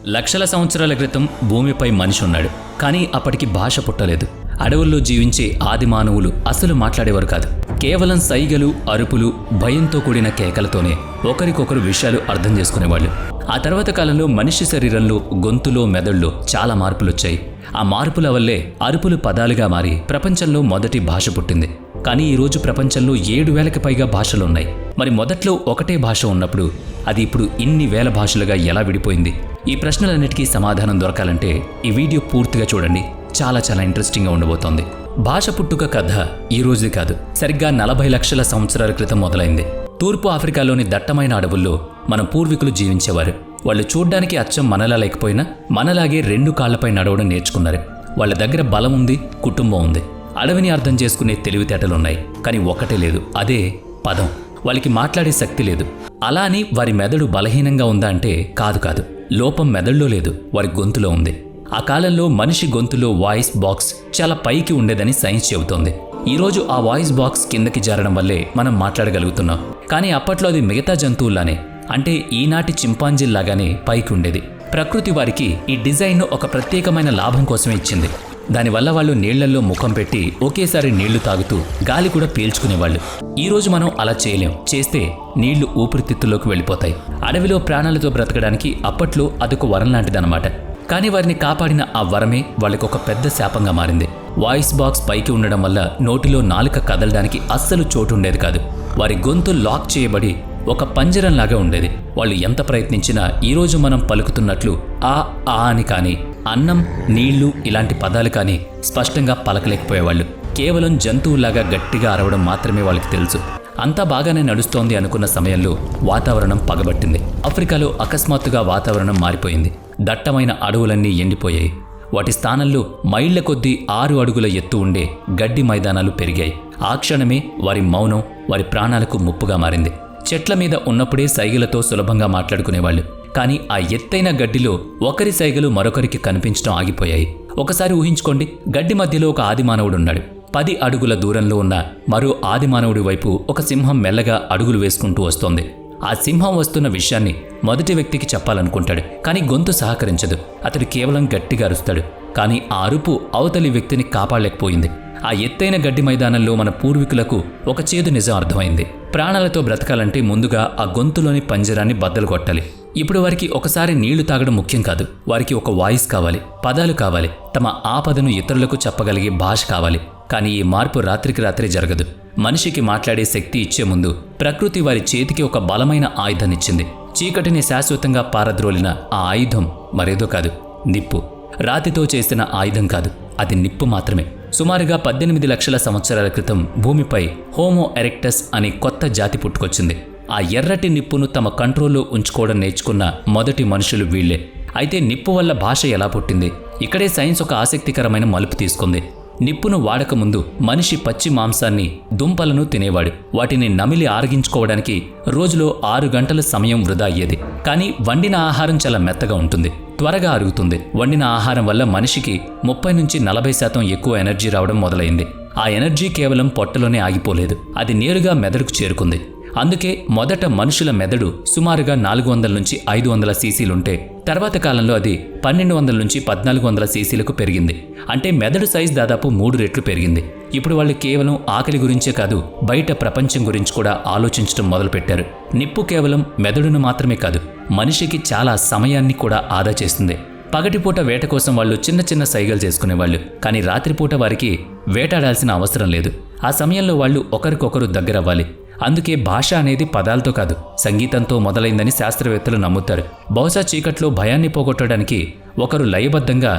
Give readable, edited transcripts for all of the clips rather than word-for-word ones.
లక్షల సంవత్సరాల క్రితం భూమిపై మనిషి ఉన్నాడు. కానీ అప్పటికి భాష పుట్టలేదు. అడవుల్లో జీవించే ఆది మానవులు అసలు మాట్లాడేవారు కాదు. కేవలం సైగలు, అరుపులు, భయంతో కూడిన కేకలతోనే ఒకరికొకరు విషయాలు అర్థం చేసుకునేవాళ్ళు. ఆ తర్వాత కాలంలో మనిషి శరీరంలో, గొంతులో, మెదడులో చాలా మార్పులొచ్చాయి. ఆ మార్పుల వల్లే అరుపులు పదాలుగా మారి ప్రపంచంలో మొదటి భాష పుట్టింది. కానీ ఈరోజు ప్రపంచంలో 7,000కి పైగా భాషలున్నాయి. మరి మొదట్లో ఒకటే భాష ఉన్నప్పుడు అది ఇప్పుడు ఇన్ని వేల భాషలుగా ఎలా విడిపోయింది? ఈ ప్రశ్నలన్నిటికీ సమాధానం దొరకాలంటే ఈ వీడియో పూర్తిగా చూడండి. చాలా ఇంట్రెస్టింగ్గా ఉండబోతోంది. భాష పుట్టుక కథ ఈ రోజుది కాదు. సరిగ్గా 40 లక్షల సంవత్సరాల క్రితం మొదలైంది. తూర్పు ఆఫ్రికాలోని దట్టమైన అడవుల్లో మన పూర్వీకులు జీవించేవారు. వాళ్ళు చూడ్డానికి అచ్చం మనలా లేకపోయినా మనలాగే 2 కాళ్లపై నడవడం నేర్చుకున్నారు. వాళ్ళ దగ్గర బలం ఉంది, కుటుంబం ఉంది, అడవిని అర్థం చేసుకునే తెలివితేటలున్నాయి. కానీ ఒక్కటే లేదు, అదే పదం. వాళ్ళకి మాట్లాడే శక్తి లేదు. అలా అని వారి మెదడు బలహీనంగా ఉందా అంటే కాదు. లోపం మెదడులో లేదు, వారి గొంతులో ఉంది. ఆ కాలంలో మనిషి గొంతులో వాయిస్ బాక్స్ చాలా పైకి ఉండేదని సైన్స్ చెబుతోంది. ఈరోజు ఆ వాయిస్ బాక్స్ కిందకి జారడం వల్లే మనం మాట్లాడగలుగుతున్నాం. కానీ అప్పట్లో అది మిగతా జంతువుల్లానే, అంటే ఈనాటి చింపాంజీల్లాగానే పైకి ఉండేది. ప్రకృతి వారికి ఈ డిజైన్ను ఒక ప్రత్యేకమైన లాభం కోసమే ఇచ్చింది. దానివల్ల వాళ్ళు నీళ్లల్లో ముఖం పెట్టి ఒకేసారి నీళ్లు తాగుతూ గాలి కూడా పీల్చుకునేవాళ్ళు. ఈరోజు మనం అలా చేయలేం. చేస్తే నీళ్లు ఊపిరితిత్తుల్లోకి వెళ్ళిపోతాయి. అడవిలో ప్రాణాలతో బ్రతకడానికి అప్పట్లో అదొక వరం లాంటిదన్నమాట. కానీ వారిని కాపాడిన ఆ వరమే వాళ్ళకి ఒక పెద్ద శాపంగా మారింది. వాయిస్ బాక్స్ పైకి ఉండడం వల్ల నోటిలో నాలుక కదలడానికి అస్సలు చోటు ఉండేది కాదు. వారి గొంతు లాక్ చేయబడి ఒక పంజరంలాగా ఉండేది. వాళ్ళు ఎంత ప్రయత్నించినా ఈరోజు మనం పలుకుతున్నట్లు ఆ అని కానీ, అన్నం, నీళ్లు ఇలాంటి పదాలు కానీ స్పష్టంగా పలకలేకపోయేవాళ్ళు. కేవలం జంతువులాగా గట్టిగా అరవడం మాత్రమే వాళ్ళకి తెలుసు. అంతా బాగానే నడుస్తోంది అనుకున్న సమయంలో వాతావరణం పగబట్టింది. ఆఫ్రికాలో అకస్మాత్తుగా వాతావరణం మారిపోయింది. దట్టమైన అడవులన్నీ ఎండిపోయాయి. వాటి స్థానంలో మైళ్ల కొద్దీ 6 అడుగుల ఎత్తు ఉండే గడ్డి మైదానాలు పెరిగాయి. ఆ క్షణమే వారి మౌనం వారి ప్రాణాలకు ముప్పుగా మారింది. చెట్ల మీద ఉన్నప్పుడే సైగలతో సులభంగా మాట్లాడుకునేవాళ్ళు. కానీ ఆ ఎత్తైన గడ్డిలో ఒకరి సైగలు మరొకరికి కనిపించడం ఆగిపోయాయి. ఒకసారి ఊహించుకోండి, గడ్డి మధ్యలో ఒక ఆదిమానవుడున్నాడు. 10 అడుగుల దూరంలో ఉన్న మరో ఆదిమానవుడి వైపు ఒక సింహం మెల్లగా అడుగులు వేసుకుంటూ వస్తోంది. ఆ సింహం వస్తున్న విషయాన్ని మొదటి వ్యక్తికి చెప్పాలనుకుంటాడు. కానీ గొంతు సహకరించదు. అతడు కేవలం గట్టిగా అరుస్తాడు. కానీ ఆ అరుపు అవతలి వ్యక్తిని కాపాడలేకపోయింది. ఆ ఎత్తైన గడ్డి మైదానంలో మన పూర్వీకులకు ఒక చేదు నిజం అర్థమైంది. ప్రాణాలతో బ్రతకాలంటే ముందుగా ఆ గొంతులోని పంజరాన్ని బద్దలు కొట్టాలి. ఇప్పుడు వారికి ఒకసారి నీళ్లు తాగడం ముఖ్యం కాదు. వారికి ఒక వాయిస్ కావాలి, పదాలు కావాలి, తమ ఆపదను ఇతరులకు చెప్పగలిగే భాష కావాలి. కానీ ఈ మార్పు రాత్రికి రాత్రి జరగదు. మనిషికి మాట్లాడే శక్తి ఇచ్చే ముందు ప్రకృతి వారి చేతికి ఒక బలమైన ఆయుధాన్నిచ్చింది. చీకటిని శాశ్వతంగా పారద్రోలిన ఆ ఆయుధం మరేదో కాదు, నిప్పు. రాతితో చేసిన ఆయుధం కాదు, అది నిప్పు మాత్రమే. సుమారుగా 18 లక్షల సంవత్సరాల క్రితం భూమిపై హోమో ఎరెక్టస్ అనే కొత్త జాతి పుట్టుకొచ్చింది. ఆ ఎర్రటి నిప్పును తమ కంట్రోల్లో ఉంచుకోవడం నేర్చుకున్న మొదటి మనుషులు వీళ్లే. అయితే నిప్పు వల్ల భాష ఎలా పుట్టింది? ఇక్కడే సైన్స్ ఒక ఆసక్తికరమైన మలుపు తీసుకుంది. నిప్పును వాడకముందు మనిషి పచ్చి మాంసాన్ని, దుంపలను తినేవాడు. వాటిని నమిలి ఆరగించుకోవడానికి రోజులో 6 గంటల సమయం వృధా అయ్యేది. కానీ వండిన ఆహారం చాలా మెత్తగా ఉంటుంది, త్వరగా అరుగుతుంది. వండిన ఆహారం వల్ల మనిషికి 30-40% ఎక్కువ ఎనర్జీ రావడం మొదలైంది. ఆ ఎనర్జీ కేవలం పొట్టలోనే ఆగిపోలేదు, అది నేరుగా మెదడుకు చేరుకుంది. అందుకే మొదట మనుషుల మెదడు సుమారుగా 400-500 సీసీలుంటే తర్వాత కాలంలో అది 1200-1400 సీసీలకు పెరిగింది. అంటే మెదడు సైజ్ దాదాపు 3 రెట్లు పెరిగింది. ఇప్పుడు వాళ్ళు కేవలం ఆకలి గురించే కాదు, బయట ప్రపంచం గురించి కూడా ఆలోచించడం మొదలుపెట్టారు. నిప్పు కేవలం మెదడును మాత్రమే కాదు, మనిషికి చాలా సమయాన్ని కూడా ఆదా చేస్తుంది. పగటిపూట వేట కోసం వాళ్ళు చిన్న సైగలు చేసుకునేవాళ్ళు. కానీ రాత్రిపూట వారికి వేటాడాల్సిన అవసరం లేదు. ఆ సమయంలో వాళ్ళు ఒకరికొకరు దగ్గరవ్వాలి. అందుకే భాష అనేది పదాలతో కాదు, సంగీతంతో మొదలైందని శాస్త్రవేత్తలు నమ్ముతారు. బహుశా చీకట్లో భయాన్ని పోగొట్టడానికి ఒకరు లయబద్ధంగా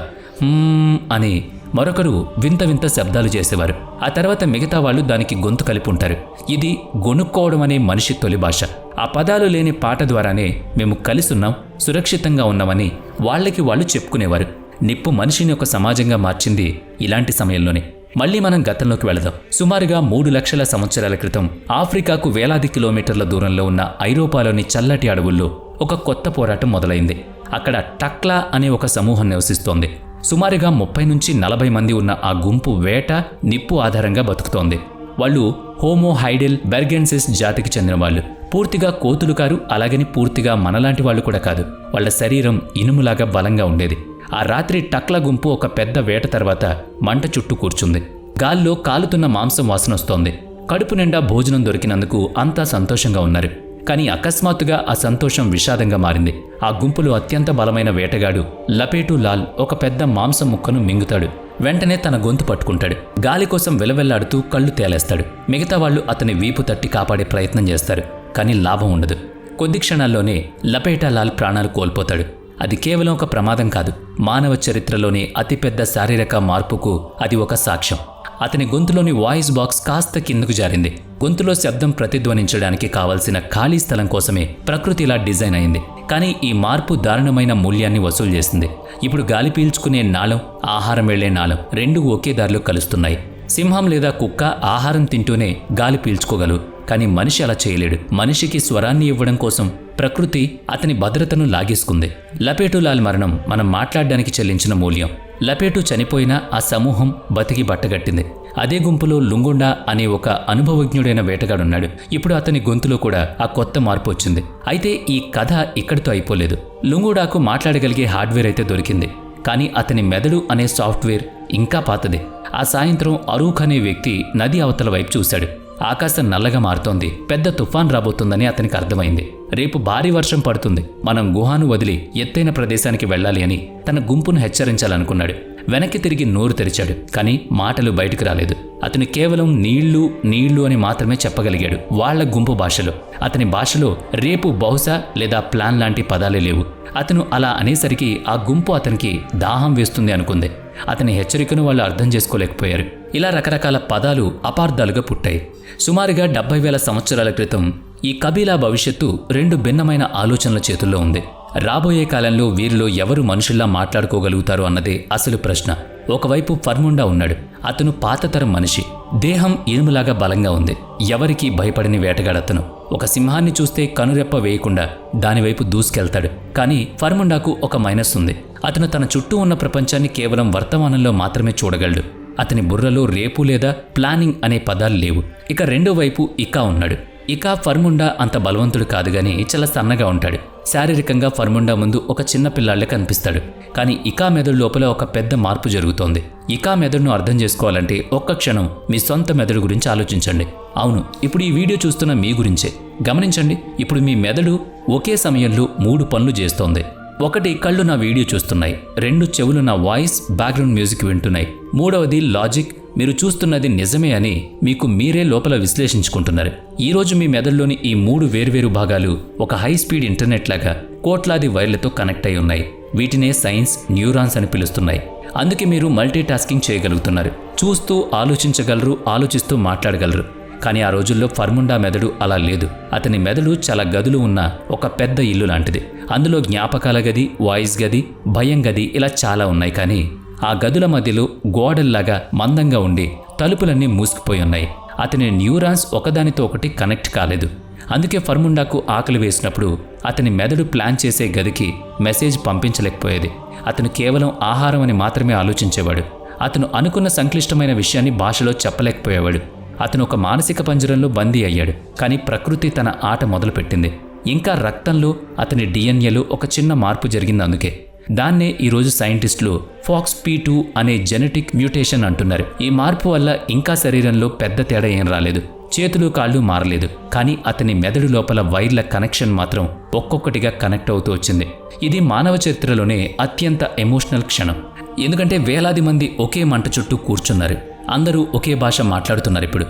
అని, మరొకరు వింత శబ్దాలు చేసేవారు. ఆ తర్వాత మిగతా వాళ్ళు దానికి గొంతు కలిపి ఉంటారు. ఇది గొనుక్కోవడం అనే మనిషి తొలి భాష. ఆ పదాలు లేని పాట ద్వారానే మేము కలిసున్నాం, సురక్షితంగా ఉన్నామని వాళ్ళకి వాళ్ళు చెప్పుకునేవారు. నిప్పు మనిషిని ఒక సమాజంగా మార్చింది ఇలాంటి సమయంలోనే. మళ్ళీ మనం గతంలోకి వెళదాం. సుమారుగా 3 లక్షల సంవత్సరాల క్రితం ఆఫ్రికాకు వేలాది కిలోమీటర్ల దూరంలో ఉన్న ఐరోపాలోని చల్లటి అడవుల్లో ఒక కొత్త పోరాటం మొదలైంది. అక్కడ టక్లా అనే ఒక సమూహం నివసిస్తోంది. సుమారుగా 30-40 మంది ఉన్న ఆ గుంపు వేట, నిప్పు ఆధారంగా బతుకుతోంది. వాళ్ళు హోమో హైడెల్ బెర్గెన్సిస్ జాతికి చెందిన వాళ్ళు. పూర్తిగా కోతులు కారు, అలాగని పూర్తిగా మనలాంటి వాళ్ళు కూడా కాదు. వాళ్ళ శరీరం ఇనుములాగా బలంగా ఉండేది. ఆ రాత్రి టక్ల గుంపు ఒక పెద్ద వేట తర్వాత మంట చుట్టూ కూర్చుంది. గాల్లో కాలుతున్న మాంసం వాసన వస్తోంది. కడుపు నిండా భోజనం దొరికినందుకు అంతా సంతోషంగా ఉన్నారు. కానీ అకస్మాత్తుగా ఆ సంతోషం విషాదంగా మారింది. ఆ గుంపులో అత్యంత బలమైన వేటగాడు లపేటు లాల్ ఒక పెద్ద మాంసం ముక్కను మింగుతాడు. వెంటనే తన గొంతు పట్టుకుంటాడు. గాలి కోసం విలవెల్లాడుతూ కళ్ళు తేలేస్తాడు. మిగతా వాళ్ళు అతని వీపు తట్టి కాపాడే ప్రయత్నం చేస్తారు. కానీ లాభం ఉండదు. కొద్ది క్షణాల్లోనే లపేటా లాల్ ప్రాణాలు కోల్పోతాడు. అది కేవలం ఒక ప్రమాదం కాదు, మానవ చరిత్రలోని అతిపెద్ద శారీరక మార్పుకు అది ఒక సాక్ష్యం. అతని గొంతులోని వాయిస్ బాక్స్ కాస్త కిందకు జారింది. గొంతులో శబ్దం ప్రతిధ్వనించడానికి కావలసిన ఖాళీ స్థలం కోసమే ప్రకృతి ఇలా డిజైన్ అయింది. కానీ ఈ మార్పు దారుణమైన మూల్యాన్ని వసూలు చేసింది. ఇప్పుడు గాలి పీల్చుకునే నాళం, ఆహారం వెళ్లే నాళం రెండూ ఒకే దారిలో కలుస్తున్నాయి. సింహం లేదా కుక్క ఆహారం తింటూనే గాలి పీల్చుకోగలవు, కానీ మనిషి అలా చేయలేడు. మనిషికి స్వరాన్ని ఇవ్వడం కోసం ప్రకృతి అతని భద్రతను లాగేసుకుంది. లపేటులాల్ మరణం మనం మాట్లాడడానికి చెల్లించిన మూల్యం. లపేటు చనిపోయినా ఆ సమూహం బతికి బట్టగట్టింది. అదే గుంపులో లుంగుండా అనే ఒక అనుభవజ్ఞుడైన వేటగాడున్నాడు. ఇప్పుడు అతని గొంతులో కూడా ఆ కొత్త మార్పు వచ్చింది. అయితే ఈ కథ ఇక్కడితో అయిపోలేదు. లుంగుడాకు మాట్లాడగలిగే హార్డ్వేర్ అయితే దొరికింది, కానీ అతని మెదడు అనే సాఫ్ట్వేర్ ఇంకా పాతది. ఆ సాయంత్రం అరూఖ్ అనే వ్యక్తి నది అవతల వైపు చూశాడు. ఆకాశం నల్లగా మారుతోంది. పెద్ద తుఫాన్ రాబోతుందని అతనికి అర్థమైంది. రేపు భారీ వర్షం పడుతుంది. మనం గుహాను వదిలి ఎత్తైన ప్రదేశానికి వెళ్ళాలి అని తన గుంపును హెచ్చరించాలనుకున్నాడు. వెనక్కి తిరిగి నోరు తెరిచాడు, కానీ మాటలు బయటకు రాలేదు. అతను కేవలం నీళ్లు నీళ్లు అని మాత్రమే చెప్పగలిగాడు, వాళ్ల గుంపు భాషలో. అతని భాషలో రేపు, బహుశా లేదా ప్లాన్ లాంటి పదాలే లేవు. అతను అలా అనేసరికి ఆ గుంపు అతనికి దాహం వేస్తుంది అనుకుంది. అతని హెచ్చరికను వాళ్ళు అర్థం చేసుకోలేకపోయారు. ఇలా రకరకాల పదాలు అపార్థాలుగా పుట్టాయి. సుమారుగా 70,000 సంవత్సరాల క్రితం ఈ కబీలా భవిష్యత్తు రెండు భిన్నమైన ఆలోచనల చేతుల్లో ఉంది. రాబోయే కాలంలో వీరిలో ఎవరు మనుషుల్లా మాట్లాడుకోగలుగుతారు అన్నదే అసలు ప్రశ్న. ఒకవైపు ఫర్ముండా ఉన్నాడు. అతను పాతతరం మనిషి. దేహం ఇనుములాగా బలంగా ఉంది. ఎవరికీ భయపడని వేటగాడతను. ఒక సింహాన్ని చూస్తే కనురెప్ప వేయకుండా దానివైపు దూసుకెళ్తాడు. కానీ ఫర్ముండాకు ఒక మైనస్ ఉంది. అతను తన చుట్టూ ఉన్న ప్రపంచాన్ని కేవలం వర్తమానంలో మాత్రమే చూడగలడు. అతని బుర్రలో రేపు లేదా ప్లానింగ్ అనే పదాలు లేవు. ఇక రెండో వైపు ఇకా ఉన్నాడు. ఇకా ఫర్ముండా అంత బలవంతుడు కాదు గాని చాలా సన్నగా ఉంటాడు. శారీరకంగా ఫర్ముండా ముందు ఒక చిన్న పిల్లాళ్లే కనిపిస్తాడు. కానీ ఇకా మెదడు లోపల ఒక పెద్ద మార్పు జరుగుతోంది. ఇకా మెదడును అర్థం చేసుకోవాలంటే ఒక్క క్షణం మీ సొంత మెదడు గురించి ఆలోచించండి. అవును, ఇప్పుడు ఈ వీడియో చూస్తున్న మీ గురించే. గమనించండి, ఇప్పుడు మీ మెదడు ఒకే సమయంలో 3 పనులు చేస్తోంది. 1, కళ్ళు నా వీడియో చూస్తున్నాయి. 2, చెవులు నా వాయిస్, బ్యాక్గ్రౌండ్ మ్యూజిక్ వింటున్నాయి. 3వది లాజిక్, మీరు చూస్తున్నది నిజమే అని మీకు మీరే లోపల విశ్లేషించుకుంటున్నారు. ఈరోజు మీ మెదడులోని ఈ 3 వేర్వేరు భాగాలు ఒక హై స్పీడ్ ఇంటర్నెట్ లాగా కోట్లాది వైర్లతో కనెక్ట్ అయి ఉన్నాయి. వీటినే సైన్స్ న్యూరాన్స్ అని పిలుస్తున్నాయి. అందుకే మీరు మల్టీ టాస్కింగ్ చేయగలుగుతున్నారు. చూస్తూ ఆలోచించగలరు, ఆలోచిస్తూ మాట్లాడగలరు. కానీ ఆ రోజుల్లో ఫర్ముండా మెదడు అలా లేదు. అతని మెదడు చాలా గదులు ఉన్న ఒక పెద్ద ఇల్లు లాంటిది. అందులో జ్ఞాపకాల గది, వాయిస్ గది, భయం గది ఇలా చాలా ఉన్నాయి. కానీ ఆ గదుల మధ్యలో గోడల్లాగా మందంగా ఉండి తలుపులన్నీ మూసుకుపోయి ఉన్నాయి. అతని న్యూరాన్స్ ఒకదానితో ఒకటి కనెక్ట్ కాలేదు. అందుకే ఫర్ముండాకు ఆకలి వేసినప్పుడు అతని మెదడు ప్లాన్ చేసే గదికి మెసేజ్ పంపించలేకపోయేది. అతను కేవలం ఆహారం అని మాత్రమే ఆలోచించేవాడు. అతను అనుకున్న సంక్లిష్టమైన విషయాన్ని భాషలో చెప్పలేకపోయేవాడు. అతను ఒక మానసిక పంజరంలో బందీ అయ్యాడు. కానీ ప్రకృతి తన ఆట మొదలుపెట్టింది. ఇంకా రక్తంలో, అతని డిఎన్ఏలో ఒక చిన్న మార్పు జరిగింది. అందుకే దాన్నే ఈరోజు సైంటిస్టులు FOXP2 అనే జెనెటిక్ మ్యూటేషన్ అంటున్నారు. ఈ మార్పు వల్ల ఇంకా శరీరంలో పెద్ద తేడా ఏం రాలేదు. చేతులు కాళ్ళు మారలేదు. కానీ అతని మెదడు లోపల వైర్ల కనెక్షన్ మాత్రం ఒక్కొక్కటిగా కనెక్ట్ అవుతూ వచ్చింది. ఇది మానవ చరిత్రలోనే అత్యంత ఎమోషనల్ క్షణం. ఎందుకంటే వేలాది మంది ఒకే మంట చుట్టూ కూర్చున్నారు. అందరూ ఒకే భాష మాట్లాడుతున్నారు. ఇప్పుడు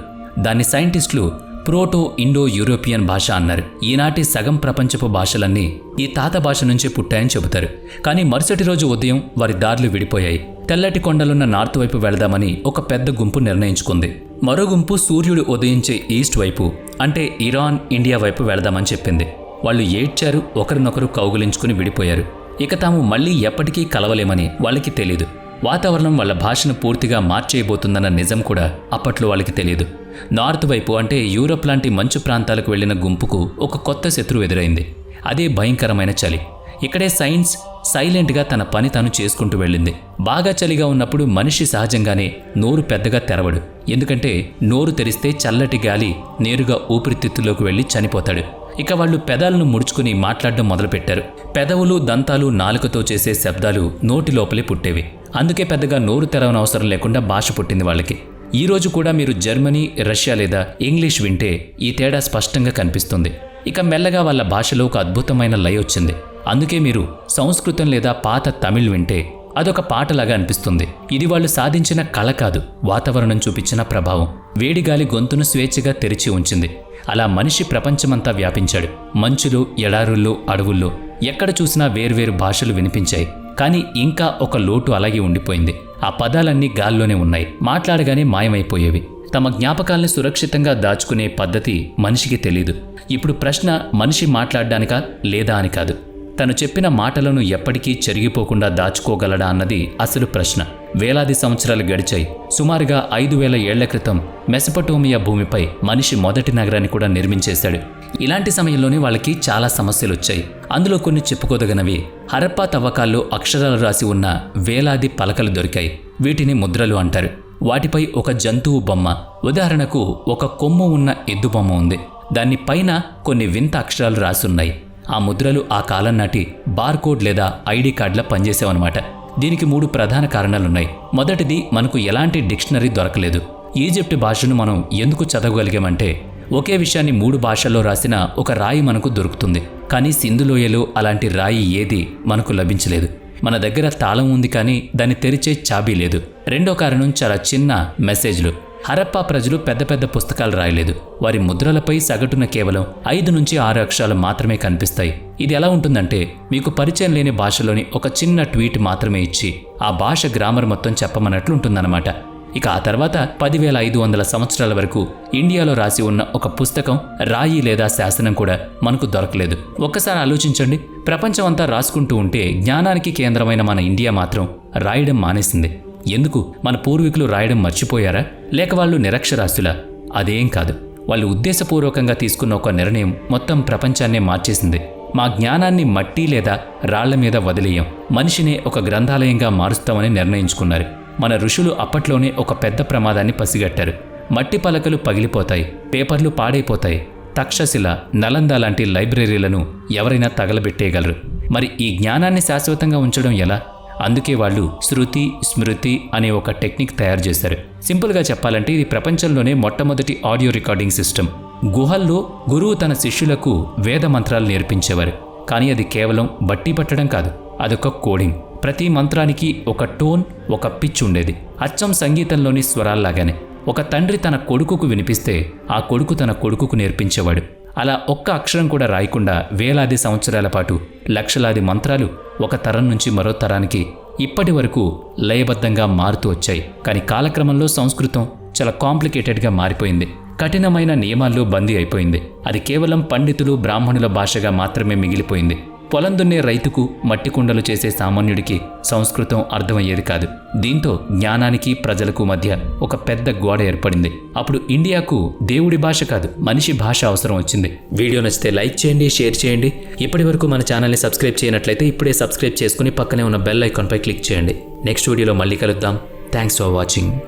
దాన్ని సైంటిస్టులు ప్రోటో ఇండో యూరోపియన్ భాష అన్నారు. ఈనాటి సగం ప్రపంచపు భాషలన్నీ ఈ తాత భాష నుంచే పుట్టాయని చెబుతారు. కానీ మరుసటి రోజు ఉదయం వారి దారులు విడిపోయాయి. తెల్లటి కొండలున్న నార్త్ వైపు వెళదామని ఒక పెద్ద గుంపు నిర్ణయించుకుంది. మరో గుంపు సూర్యుడు ఉదయించే ఈస్ట్ వైపు, అంటే ఇరాన్, ఇండియా వైపు వెళదామని చెప్పింది. వాళ్ళు ఏడ్చారు, ఒకరినొకరు కౌగులించుకుని విడిపోయారు. ఇక తాము మళ్లీ ఎప్పటికీ కలవలేమని వాళ్ళకి తెలీదు. వాతావరణం వాళ్ళ భాషను పూర్తిగా మార్చేయబోతుందన్న నిజం కూడా అప్పట్లో వాళ్ళకి తెలియదు. నార్త్ వైపు, అంటే యూరప్ లాంటి మంచు ప్రాంతాలకు వెళ్లిన గుంపుకు ఒక కొత్త శత్రువు ఎదురైంది. అదే భయంకరమైన చలి. ఇక్కడే సైన్స్ సైలెంట్గా తన పని తాను చేసుకుంటూ వెళ్ళింది. బాగా చలిగా ఉన్నప్పుడు మనిషి సహజంగానే నోరు పెద్దగా తెరవడు. ఎందుకంటే నోరు తెరిస్తే చల్లటి గాలి నేరుగా ఊపిరితిత్తులోకి వెళ్ళి చనిపోతాడు. ఇక వాళ్ళు పెదాలను ముడుచుకుని మాట్లాడడం మొదలుపెట్టారు. పెదవులు, దంతాలు, నాలుకతో చేసే శబ్దాలు నోటి లోపలే పుట్టేవి. అందుకే పెద్దగా నోరు తెరవనవసరం లేకుండా భాష పుట్టింది వాళ్ళకి. ఈ రోజు కూడా మీరు జర్మనీ, రష్యా లేదా ఇంగ్లీష్ వింటే ఈ తేడా స్పష్టంగా కనిపిస్తుంది. ఇక మెల్లగా వాళ్ళ భాషలో ఒక అద్భుతమైన లయ వచ్చింది. అందుకే మీరు సంస్కృతం లేదా పాత తమిళ్ వింటే అదొక పాటలాగా అనిపిస్తుంది. ఇది వాళ్ళు సాధించిన కళ కాదు, వాతావరణం చూపించిన ప్రభావం. వేడిగాలి గొంతును స్వేచ్ఛగా తెరిచి ఉంచింది. అలా మనిషి ప్రపంచమంతా వ్యాపించాడు. మంచులో, ఎడారుల్లో, అడవుల్లో ఎక్కడ చూసినా వేర్వేరు భాషలు వినిపించాయి. కానీ ఇంకా ఒక లోటు అలాగే ఉండిపోయింది. ఆ పదాలన్నీ గాల్లోనే ఉన్నాయి, మాట్లాడగానే మాయమైపోయేవి. తమ జ్ఞాపకాల్ని సురక్షితంగా దాచుకునే పద్ధతి మనిషికి తెలీదు. ఇప్పుడు ప్రశ్న మనిషి మాట్లాడడానికా లేదా అని కాదు, తను చెప్పిన మాటలను ఎప్పటికీ చెరిగిపోకుండా దాచుకోగలడా అన్నది అసలు ప్రశ్న. వేలాది సంవత్సరాలు గడిచాయి. సుమారుగా 5000 ఏళ్ల క్రితం మెసపటోమియా భూమిపై మనిషి మొదటి నగరాన్ని కూడా నిర్మించేశాడు. ఇలాంటి సమయంలోనే వాళ్ళకి చాలా సమస్యలు వచ్చాయి. అందులో కొన్ని చెప్పుకోదగినవి. హరప్పా తవ్వకాల్లో అక్షరాలు రాసి ఉన్న వేలాది పలకలు దొరికాయి. వీటిని ముద్రలు అంటారు. వాటిపై ఒక జంతువు బొమ్మ, ఉదాహరణకు ఒక కొమ్ము ఉన్న ఎద్దు బొమ్మ ఉంది. దాని పైన కొన్ని వింత అక్షరాలు రాసున్నాయి. ఆ ముద్రలు ఆ కాలం నాటి బార్కోడ్ లేదా ఐడి కార్డులా పనిచేసేవన్నమాట. దీనికి 3 ప్రధాన కారణాలున్నాయి. మొదటిది, మనకు ఎలాంటి డిక్షనరీ దొరకలేదు. ఈజిప్ట్ భాషను మనం ఎందుకు చదవగలిగామంటే ఒకే విషయాన్ని 3 భాషల్లో రాసిన ఒక రాయి మనకు దొరుకుతుంది. కానీ సింధులోయలో అలాంటి రాయి ఏది మనకు లభించలేదు. మన దగ్గర తాళం ఉంది, కానీ దాన్ని తెరిచే చాబీ లేదు. రెండో కారణం చాలా చిన్న మెసేజ్లు. హరప్పా ప్రజలు పెద్ద పెద్ద పుస్తకాలు రాయలేదు. వారి ముద్రలపై సగటున కేవలం 5 నుంచి 6 అక్షరాలు మాత్రమే కనిపిస్తాయి. ఇది ఎలా ఉంటుందంటే మీకు పరిచయం లేని భాషలోని ఒక చిన్న ట్వీట్ మాత్రమే ఇచ్చి ఆ భాష గ్రామర్ మొత్తం చెప్పమన్నట్లు ఉంటుందన్నమాట. ఇక ఆ తర్వాత 10,500 సంవత్సరాల వరకు ఇండియాలో రాసి ఉన్న ఒక పుస్తకం, రాయి లేదా శాసనం కూడా మనకు దొరకలేదు. ఒక్కసారి ఆలోచించండి, ప్రపంచం అంతా రాసుకుంటూ ఉంటే జ్ఞానానికి కేంద్రమైన మన ఇండియా మాత్రం రాయడం మానేసింది. ఎందుకు? మన పూర్వీకులు రాయడం మర్చిపోయారా, లేక వాళ్ళు నిరక్షరాస్యులా? అదేం కాదు. వాళ్ళు ఉద్దేశపూర్వకంగా తీసుకున్న ఒక నిర్ణయం మొత్తం ప్రపంచాన్నే మార్చేసింది. మా జ్ఞానాన్ని మట్టి లేదా రాళ్ల మీద వదిలేయం, మనిషినే ఒక గ్రంథాలయంగా మారుస్తామని నిర్ణయించుకున్నారు. మన ఋషులు అప్పట్లోనే ఒక పెద్ద ప్రమాదాన్ని పసిగట్టారు. మట్టి పలకలు పగిలిపోతాయి, పేపర్లు పాడైపోతాయి. తక్షశిల, నలంద లాంటి లైబ్రరీలను ఎవరైనా తగలబెట్టేయగలరు. మరి ఈ జ్ఞానాన్ని శాశ్వతంగా ఉంచడం ఎలా? అందుకే వాళ్ళు శృతి, స్మృతి అనే ఒక టెక్నిక్ తయారు చేశారు. సింపుల్గా చెప్పాలంటే ఇది ప్రపంచంలోనే మొట్టమొదటి ఆడియో రికార్డింగ్ సిస్టమ్. గుహల్లో గురువు తన శిష్యులకు వేద మంత్రాలు నేర్పించేవారు. కానీ అది కేవలం బట్టి పట్టడం కాదు, అదొక కోడింగ్. ప్రతి మంత్రానికి ఒక టోన్, ఒక పిచ్ ఉండేది, అచ్చం సంగీతంలోని స్వరాల్లాగానే. ఒక తండ్రి తన కొడుకుకు వినిపిస్తే ఆ కొడుకు తన కొడుకుకు నేర్పించేవాడు. అలా ఒక్క అక్షరం కూడా రాయకుండా వేలాది సంవత్సరాల పాటు లక్షలాది మంత్రాలు ఒక తరం నుంచి మరో తరానికి ఇప్పటి వరకు లయబద్ధంగా మారుతూ వచ్చాయి. కానీ కాలక్రమంలో సంస్కృతం చాలా కాంప్లికేటెడ్గా మారిపోయింది. కఠినమైన నియమాల్లో బందీ అయిపోయింది. అది కేవలం పండితులు, బ్రాహ్మణుల భాషగా మాత్రమే మిగిలిపోయింది. పొలం దున్నే రైతుకు, మట్టి కుండలు చేసే సామాన్యుడికి సంస్కృతం అర్థమయ్యేది కాదు. దీంతో జ్ఞానానికి, ప్రజలకు మధ్య ఒక పెద్ద గోడ ఏర్పడింది. అప్పుడు ఇండియాకు దేవుడి భాష కాదు, మనిషి భాష అవసరం వచ్చింది. వీడియో నచ్చితే లైక్ చేయండి, షేర్ చేయండి. ఇప్పటి వరకు మన ఛానల్ని సబ్స్క్రైబ్ చేయనట్లయితే ఇప్పుడే సబ్స్క్రైబ్ చేసుకుని పక్కనే ఉన్న బెల్ ఐకాన్పై క్లిక్ చేయండి. నెక్స్ట్ వీడియోలో మళ్ళీ కలుద్దాం. Thanks for watching.